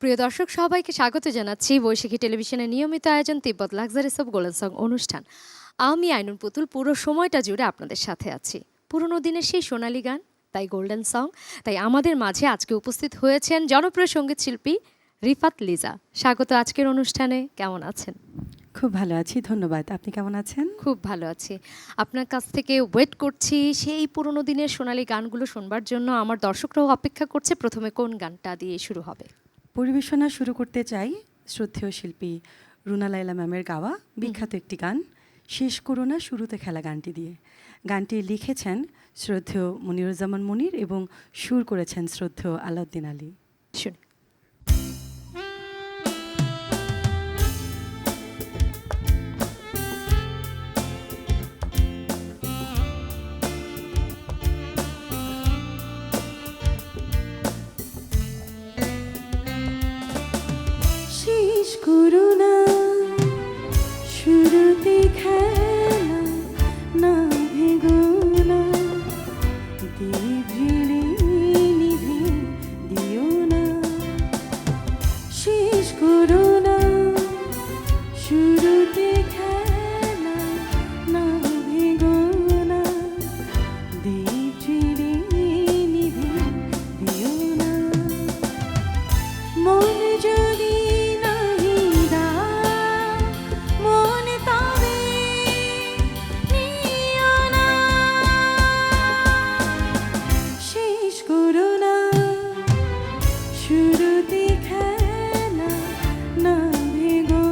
প্রিয় দর্শক সবাইকে স্বাগত জানাচ্ছি বৈশাখী টেলিভিশনের নিয়মিত আয়োজন তিব্বত লাক্সারিস অফ গোল্ডেন সং অনুষ্ঠান। আমি আইনুন পুতুল পুরো সময়টা জুড়ে আপনাদের সাথে আছি। পুরনো দিনের সেই সোনালী গান, তাই গোল্ডেন সং। তাই আমাদের মাঝে আজকে উপস্থিত হয়েছেন জনপ্রিয় সঙ্গীত শিল্পী রিফাত লিজা। স্বাগত আজকের অনুষ্ঠানে। কেমন আছেন? খুব ভালো আছি, ধন্যবাদ। আপনি কেমন আছেন? খুব ভালো আছি। আপনার কাছ থেকে ওয়েট করছি সেই পুরনো দিনের সোনালী গানগুলো শুনবার জন্য। আমার দর্শকরাও অপেক্ষা করছে। প্রথমে কোন গানটা দিয়ে শুরু হবে? পরিবেশনা শুরু করতে চাই শ্রদ্ধেয় শিল্পী রুনা লায়লা ম্যামের গাওয়া বিখ্যাত একটি গান শেষ করো না শুরুতে খেলা গানটি দিয়ে। গানটি লিখেছেন শ্রদ্ধেয় মনিরুজ্জামান মনির এবং সুর করেছেন শ্রদ্ধেয় আলাউদ্দিন আলী। শুনি। শেষ করো না শুরুতে খেলা না ভেগো না দীপ জ্বেলে নিভে দিও না। শেষ করো না শুরুতে খেলা না ভেগো না দীপ জ্বেলে নিভে দিও না। মন যদি নাহি দাও মন তবে নিও না। শেষ করো না শুরুতে খেলা না ভেগো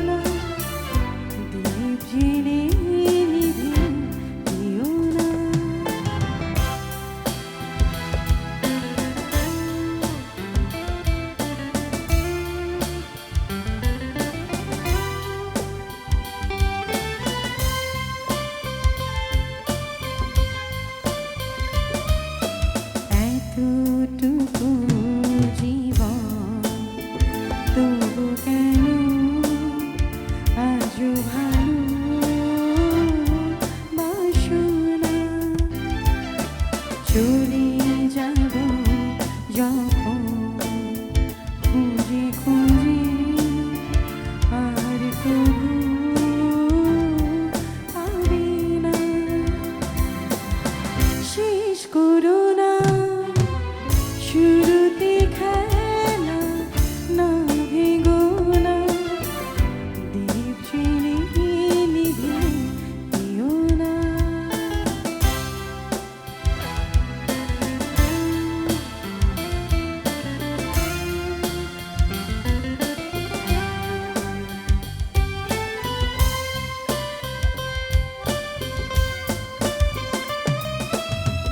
না দীপ জ্বেলে নিভে দিও না। এতটুকু জীবন তবু কেন আজও ভালোবাসো না। চলে যাব যখন খুঁজে খুঁজে আর তবু পাবে না। শেষ করো না শুরুতে খেলা না ভেগো না দীপ জ্বেলে নিভে দিও না।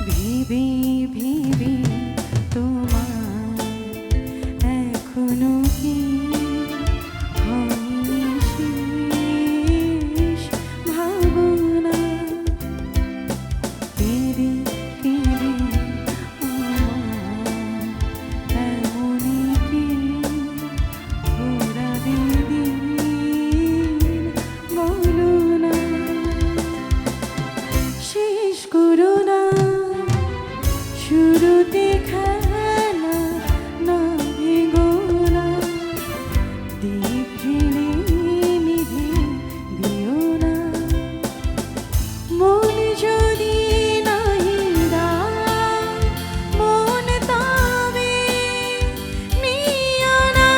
ভেবে ভেবে তোমার এখনো কি হয়নি শেষ ভাবনা। কেঁদে কেঁদে আমার এমনই কি ঘোরাবে দিন বলো না। শেষ করো না শুরুতে খেলা না ভেগো না দীপ জ্বেলে নিভে দিও না। মন যদি নাহি দাও মন তবে নিও না।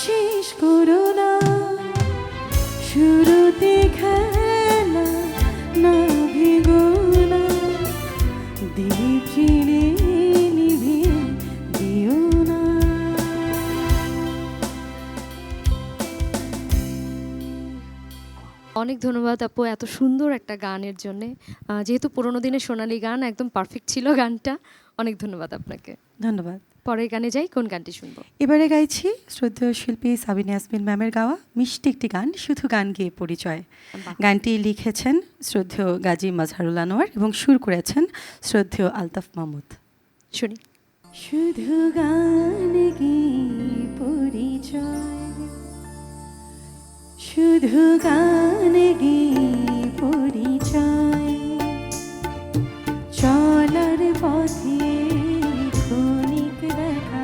শেষ করো না শুরুতে খেলা না ভেগো না দীপ জ্বেলে নিভে দিও না। অনেক ধন্যবাদ আপু এত সুন্দর একটা গানের জন্যে। যেহেতু পুরোনো দিনের সোনালী গান, একদম পারফেক্ট ছিল গানটা। অনেক ধন্যবাদ আপনাকে। ধন্যবাদ। পরের গানে যাই, কোন গানটি শুনবো? এবারে গাইছি শ্রদ্ধেয় শিল্পী সাবিনা ইয়াসমিন ম্যামের গাওয়া মিষ্টি একটি গান শুধু গান গেয়ে পরিচয়। গানটি লিখেছেন শ্রদ্ধেয় গাজী মাজহারুল আনোয়ার এবং সুর করেছেন শ্রদ্ধেয় আলতাফ মাহমুদ। শুনি। শুধু গান গেয়ে পরিচয় শুধু গান গেয়ে পরিচয় চলার পথে ক্ষণিক দেখা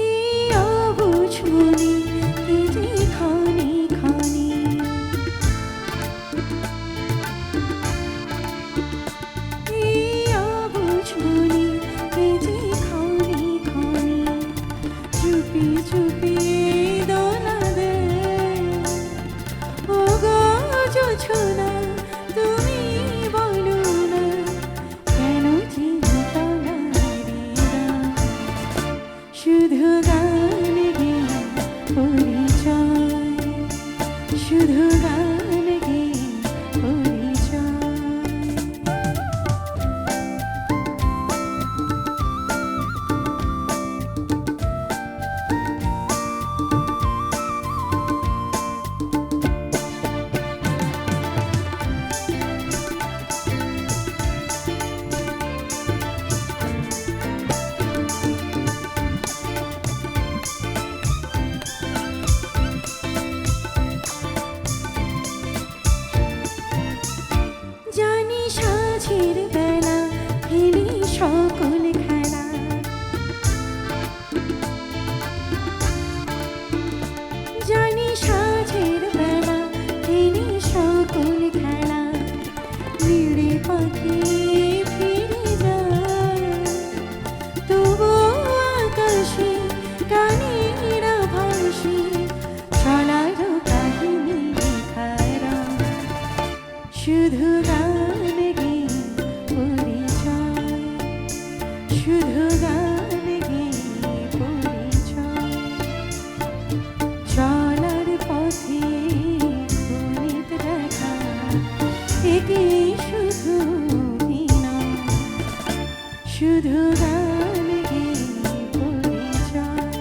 এই অবুঝ মনে কি যে ক্ষণে ক্ষণে এই অবুঝ মনে কি যে ক্ষণে ক্ষণে চুপি চুপি দোলা দেয় ওগো জোছনা তুমি বলো না কেন চিন্তা না শুধু গান গে পরিচয় শুধু গান গে পরিচয় জানি সাঁঝের বেলা ফেলি সকল খেলা জানি সাঁঝের বেলা ফেলি সকল খেলা নিড়ে পাখি ফিরে যায় তবু আকাশে গানের ভাসি চলার কাহিনী লেখারা শুধু গান গে পরিচয় শুধু গান গে পরিচয় চলার পথে গণিত দেখা একে শুধু বিনয় শুধু গান গে পরিচয়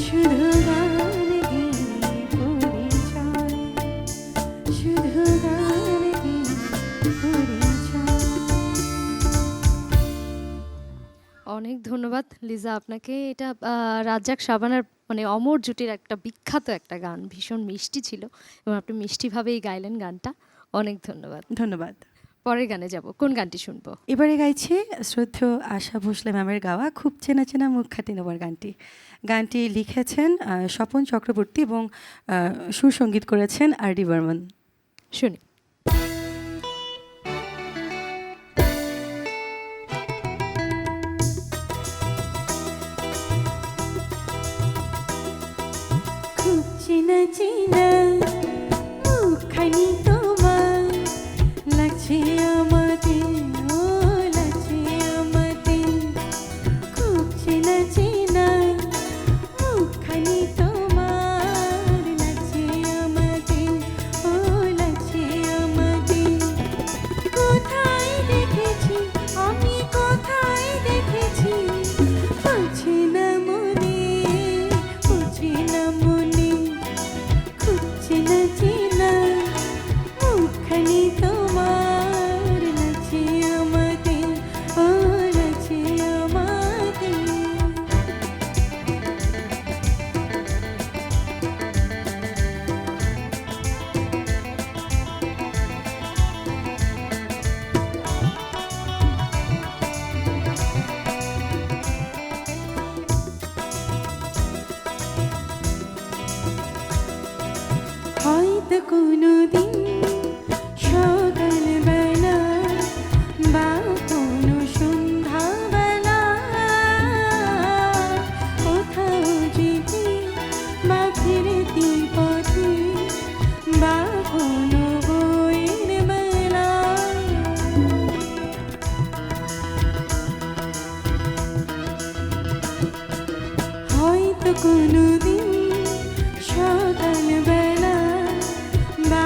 শুধু গান গে পরিচয় শুধু গান গে পরিচয় অনেক ধন্যবাদ লিজা আপনাকে। এটা রাজ্জাক শাবানার মানে অমর জুটির একটা বিখ্যাত একটা গান, ভীষণ মিষ্টি ছিল এবং আপনি মিষ্টিভাবেই গাইলেন গানটা। অনেক ধন্যবাদ। ধন্যবাদ। পরের গানে যাব, কোন গানটি শুনবো? এবারে গাইছে শ্রদ্ধেয় আশা ভোসলে ম্যামের গাওয়া খুব চেনা চেনা মুখ খাটি নেবার গানটি। গানটি লিখেছেন স্বপন চক্রবর্তী এবং সুসঙ্গীত করেছেন আর.ডি. বর্মন। শুনি। খুব চেনা চেনা মুখখানি তোমার লাগছে আমাকে ও লাগছে আমাকে খুব চেনা চেনা মুখখানি তোমার লাগছে আমাকে ও লাগছে আমাকে কোথায় দেখেছি আমি কোথায় দেখেছি পড়ছে না মনে পড়ছে না মনে খুব চেনা চেনা মুখখানি তোমার লাগছে আমাকে ও লাগছে আমাকে হয়তো কোনোদিন সকালবেলা বা কোনো সন্ধ্যাবেলা কোথাও যেতে বা ফিরতি পথে বা কোনো বইয়ের মেলা হয়তো কোনোদিন সকালবেলা বা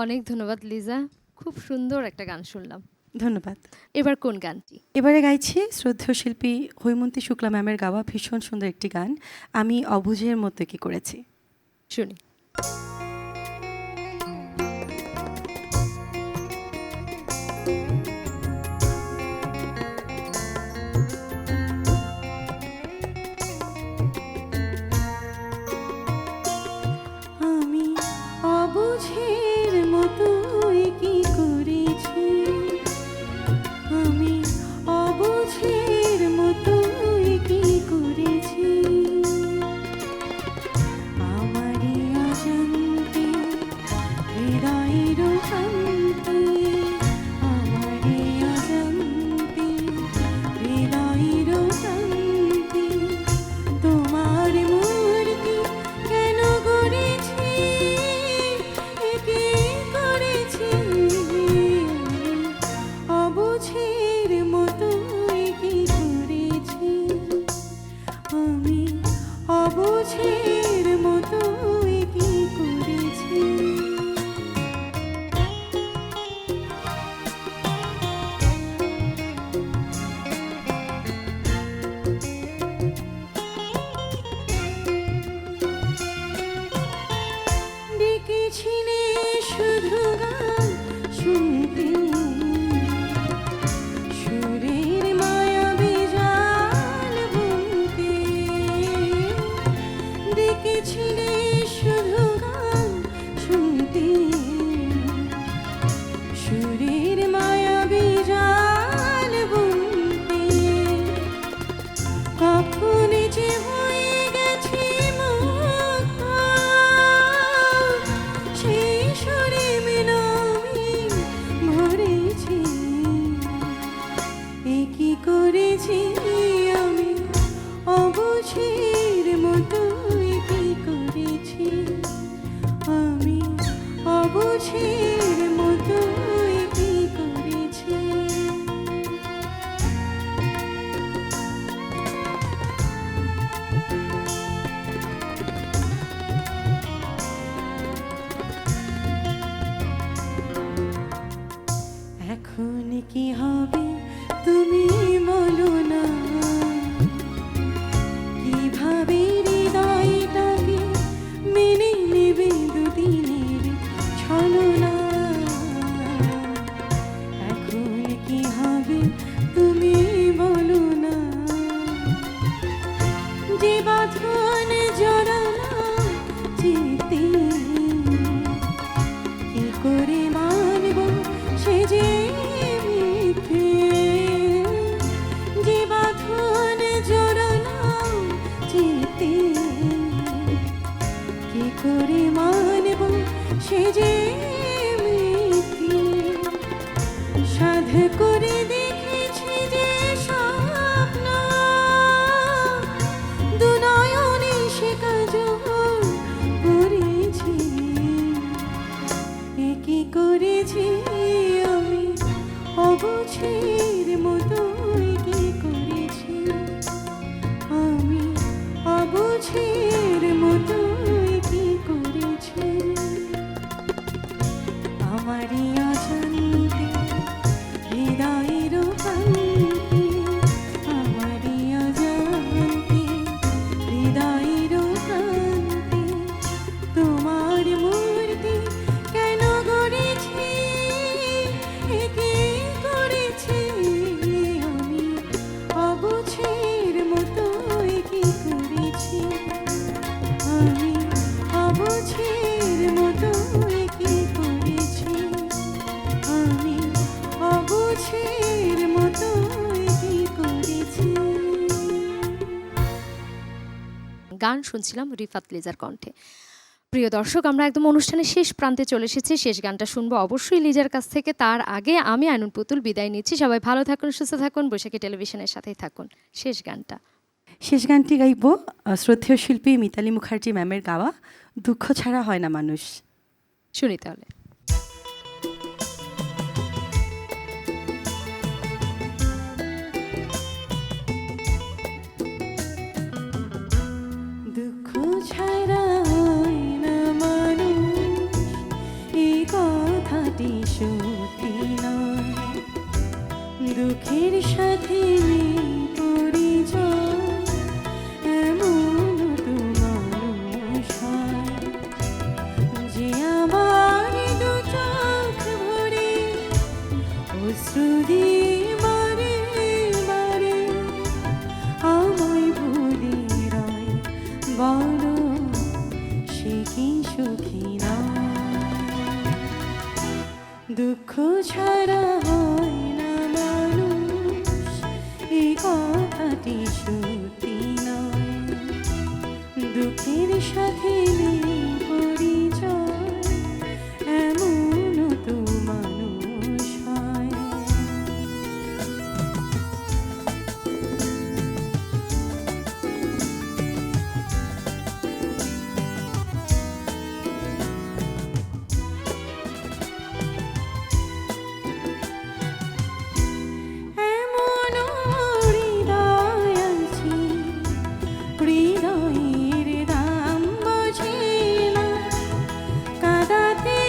অনেক ধন্যবাদ লিজা, খুব সুন্দর একটা গান শুনলাম। ধন্যবাদ। এবার কোন গানটি? এবারে গাইছি শ্রদ্ধেয় শিল্পী হৈমন্তী শুক্লা ম্যামের গাওয়া ভীষণ সুন্দর একটি গান, আমি অবুঝের মতো কি করেছি। শুনি। আমি অবুঝের মতোই কি করেছি, আমি অবুঝের মতোই কি করেছি, আমারই অজান্তে হৃদয়ের শান্তি, আমারই অজান্তে হৃদয়ের শান্তি, তোমার মূর্তি কেন গড়েছি, একে করেছি, অবুঝের মতোই কি করেছি, আমি অবুঝের মতোই কি করেছি। ডেকেছিলে শুধু গান শুনতে, সুরের মায়াবী জাল বুনতে, ডেকেছিলে শুধু গান শুনতে, সুরের মায়াবী জাল বুনতে, কখন যে হয়ে গেছে মুগ্ধ, সেই সুরে মিলমি ভরেছি, এ কি করেছি আমি অবুঝের মতোই কি করেছি, আমি অবুঝের মতোই কি করেছি। এখন কি হবে তুমি বলো না, কিভাবে হৃদয়টাকে মেনে নেবে দুদিনের ছলনা, এখন কি হবে তুমি বলো না, যে বাঁধন জড়ানো চিতে, কি করে মানব সে যে মিথ্যে, যে বাঁধন জড়ানো চিতে, কি করে মানব সে যে মিথ্যে, সাধ করে দেখেছি যে স্বপ্ন, দুনয়নে সে কাজল করেছি, এ কি করেছি আমি অবুঝের মতোই কি করেছি, আমি অবুঝের মতোই কি করেছি, আমারই অজান্তে হৃদয়ের শান্তি, আমারই অজান্তে হৃদয়ের শান্তি, তোমার মূর্তি কেন গড়েছি, একে করেছি, আমি অবুঝের মতোই কি করেছি, আমি অবুঝের মতোই কি করেছি, আমি অবুঝের মতোই কি করেছি। গান শুনছিলাম রিফাত লিজার কণ্ঠে। প্রিয় দর্শক, আমরা একদম অনুষ্ঠানের শেষ প্রান্তে চলে এসেছি। শেষ গানটা শুনবো অবশ্যই লিজার কাছ থেকে। তার আগে আমি আইনুন পুতুল বিদায় নিচ্ছি। সবাই ভালো থাকুন, সুস্থ থাকুন, বৈশাখী টেলিভিশনের সাথেই থাকুন। শেষ গানটা শেষ গানটি গাইব শ্রদ্ধেয় শিল্পী মিতালী মুখার্জি ম্যামের গাওয়া দুঃখ ছাড়া হয় না মানুষ। শুনি তাহলে। দুঃখ ছাড়া হয় না মানুষ, এই দুঃখের সাথে নেই পরিচয়, এমন তো মানুষ হয় যে আমার দু চোখ ভরে অশ্রু দিয়ে বারে বারে আমায় ভুলে রয়। বলো সে কি সুখী নয়? দুঃখ ছাড়া হয় না মানুষ, এই কথাটি সত্যি নয়। দুঃখের সাথে নেই পরিচয়, এমন তো মানুষ হয়। এমন হৃদয় আছে, হৃদয়ের দাম বোঝে না, কাঁদাতে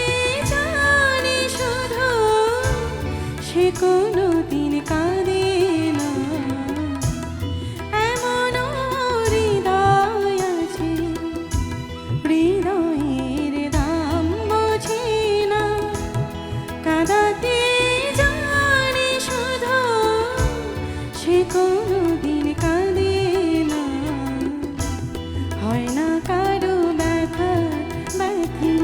জানে শুধু, সে কোনো দিন কাঁদে না। এমন হৃদয় আছে, হৃদয়ের দাম বোঝে না, কাঁদাতে জানে শুধু, সে কোনো দিন কাঁদে না। হয় না কারো ব্যথা ব্যথি,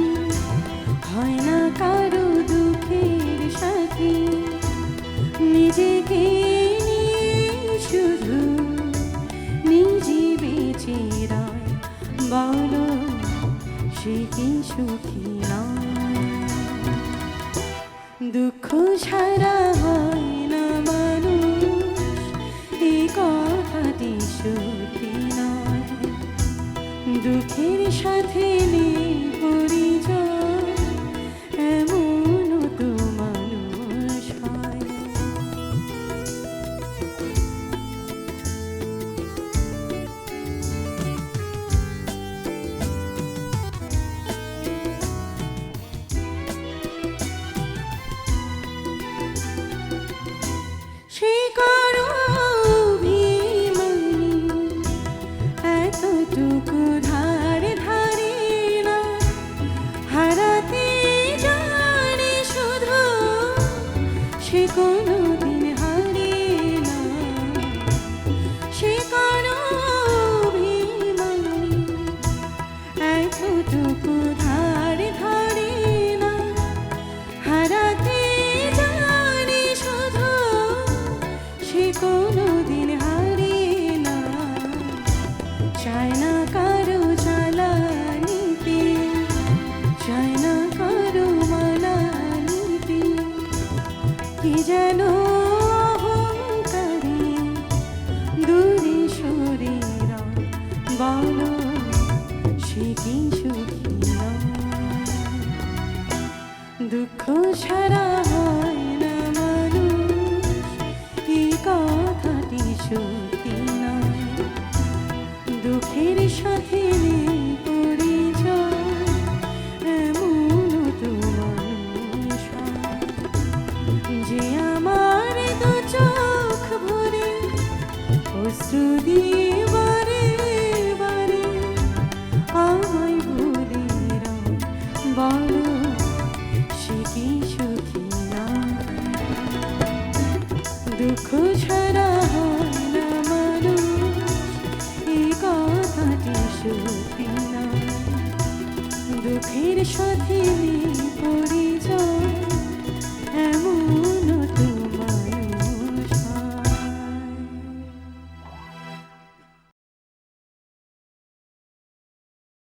হয় না কারো দুঃখের সাথী, নিজেকে নিয়ে শুধু নিজে বেঁচে রয়। বলো সে কি সুখী নয়? দুঃখ ছাড়া হয় না মানুষ, এই কথাটি সত্যি নয়। দুঃখের সাথে নেই পরিচয়, এমন তো মানুষ হয়। সে কারো অভিমানী, এতটুকু ধার ধারে না, হারাতে জানে শুধু, সে কোনো দিন হারে না। সে কারো অভিমানী, এতটুকু ধার ধারে না, হারাতে জানে শুধু, সে কোনো দিন হারে না। চায় না কারো জ্বালানিতে, চায় না কারো মানানিতে, কি যেন অহংকারে দূরে সরে রয়। বলো সে কি সুখী নয়? দুঃখ ছাড়া হয় না মানুষ, এই কথাটি সত্যি নয়। দুঃখের সাথে নেই পরিচয়, এমন তো মানুষ হয় যে আমার দু চোখ ভরে অশ্রু দিয়ে বারে বারে আমায় ভুলে রয়। বলো সে কি সুখী নয়? দুঃখ ছাড়া হয় না মানুষ, এই কথাটি সত্যি নয়। দুঃখের সাথে